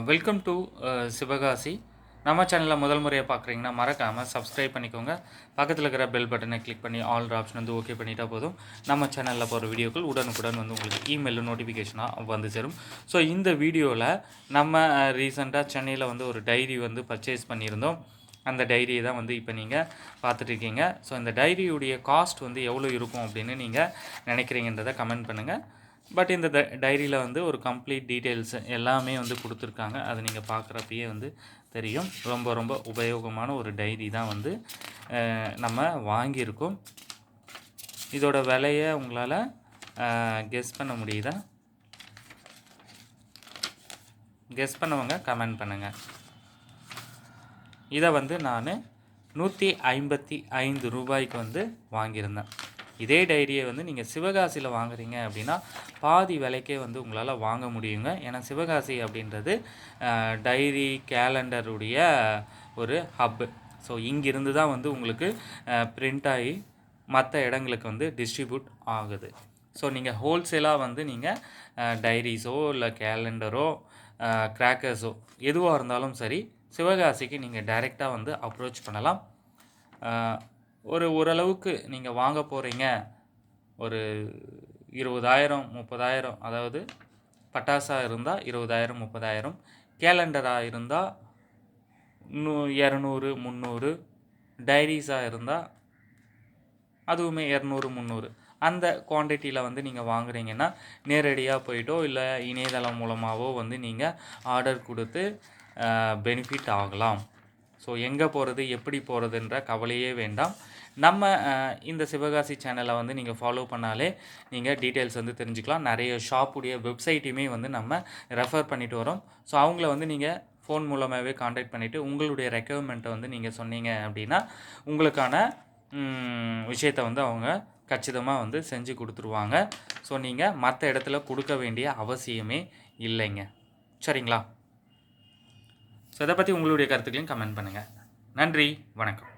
Welcome to Sivakasi. நம்ம சேனலில் முதல் முறையாக பார்க்குறீங்கன்னா மறக்காமல் சப்ஸ்கிரைப் பண்ணிக்கோங்க. பக்கத்தில் இருக்கிற பெல் பட்டனை கிளிக் பண்ணி ஆல் ஆப்ஷன் வந்து ஓகே பண்ணிட்டா போதும். நம்ம சேனலில் போகிற வீடியோக்கள் உடனுக்குடன் வந்து உங்களுக்கு இமெயிலில் நோட்டிஃபிகேஷனாக வந்து சேரும். ஸோ இந்த வீடியோவில் நம்ம ரீசெண்டாக சென்னையில் வந்து ஒரு டைரி வந்து பர்ச்சேஸ் பண்ணியிருந்தோம். அந்த டைரியை தான் வந்து இப்போ நீங்கள் பார்த்துட்ருக்கீங்க. ஸோ இந்த டைரியுடைய காஸ்ட் வந்து எவ்வளோ இருக்கும் அப்படின்னு நீங்கள் நினைக்கிறீங்கன்றதை கமெண்ட் பண்ணுங்கள். பட் இந்த டைரியில் வந்து ஒரு கம்ப்ளீட் டீட்டெயில்ஸ் எல்லாமே வந்து கொடுத்துருக்காங்க. அதை நீங்கள் பார்க்குறப்பயே வந்து தெரியும். ரொம்ப ரொம்ப உபயோகமான ஒரு டைரி தான் வந்து நம்ம வாங்கியிருக்கோம். இதோட விலையை உங்களால் கெஸ் பண்ண முடியுதா? கெஸ் பண்ணவங்க கமெண்ட் பண்ணுங்கள். இதை வந்து நான் 155 ரூபாய்க்கு வந்து வாங்கியிருந்தேன். இதே டைரியை வந்து நீங்கள் சிவகாசியில் வாங்குறீங்க அப்படின்னா பாதி விலைக்கே வந்து உங்களால் வாங்க முடியுங்க. ஏன்னா சிவகாசி அப்படின்றது டைரி கேலண்டருடைய ஒரு ஹப்பு. ஸோ இங்கிருந்து தான் வந்து உங்களுக்கு பிரிண்ட் ஆகி மற்ற இடங்களுக்கு வந்து டிஸ்ட்ரிபியூட் ஆகுது. ஸோ நீங்கள் ஹோல்சேலாக வந்து நீங்கள் டைரிஸோ இல்லை கேலண்டரோ கிராக்கர்ஸோ எதுவாக இருந்தாலும் சரி சிவகாசிக்கு நீங்கள் டைரெக்டாக வந்து அப்ரோச் பண்ணலாம். ஓரளவுக்கு நீங்கள் வாங்க போகிறீங்க, ஒரு 20,000 30,000, அதாவது பட்டாசாக இருந்தால் 20,000 30,000, கேலண்டராக இருந்தால் 200 300, டைரிஸாக இருந்தால் அதுவுமே 200 300, அந்த குவான்டிட்டியில் வந்து நீங்கள் வாங்குறீங்கன்னா நேரடியாக போயிட்டோ இல்லை இணையதளம் மூலமாகவோ வந்து நீங்கள் ஆர்டர் கொடுத்து பெனிஃபிட் ஆகலாம். ஸோ எங்கே போகிறது எப்படி போகிறதுன்ற கவலையே வேண்டாம். நம்ம இந்த சிவகாசி சேனலை வந்து நீங்கள் ஃபாலோ பண்ணாலே நீங்கள் டீட்டெயில்ஸ் வந்து தெரிஞ்சுக்கலாம். நிறைய ஷாப்புடைய வெப்சைட்டையுமே வந்து நம்ம ரெஃபர் பண்ணிட்டு வரோம். ஸோ அவங்கள வந்து நீங்கள் ஃபோன் மூலமாகவே காண்டாக்ட் பண்ணிவிட்டு உங்களுடைய ரெக்குயர்மெண்ட்டை வந்து நீங்கள் சொன்னீங்க அப்படின்னா உங்களுக்கான விஷயத்தை வந்து அவங்க கச்சிதமாக வந்து செஞ்சு கொடுத்துருவாங்க. ஸோ நீங்கள் மற்ற இடத்துல கொடுக்க வேண்டிய அவசியமே இல்லைங்க. சரிங்களா? ஸோ இதை பற்றி உங்களுடைய கருத்துக்களையும் கமெண்ட் பண்ணுங்கள். நன்றி, வணக்கம்.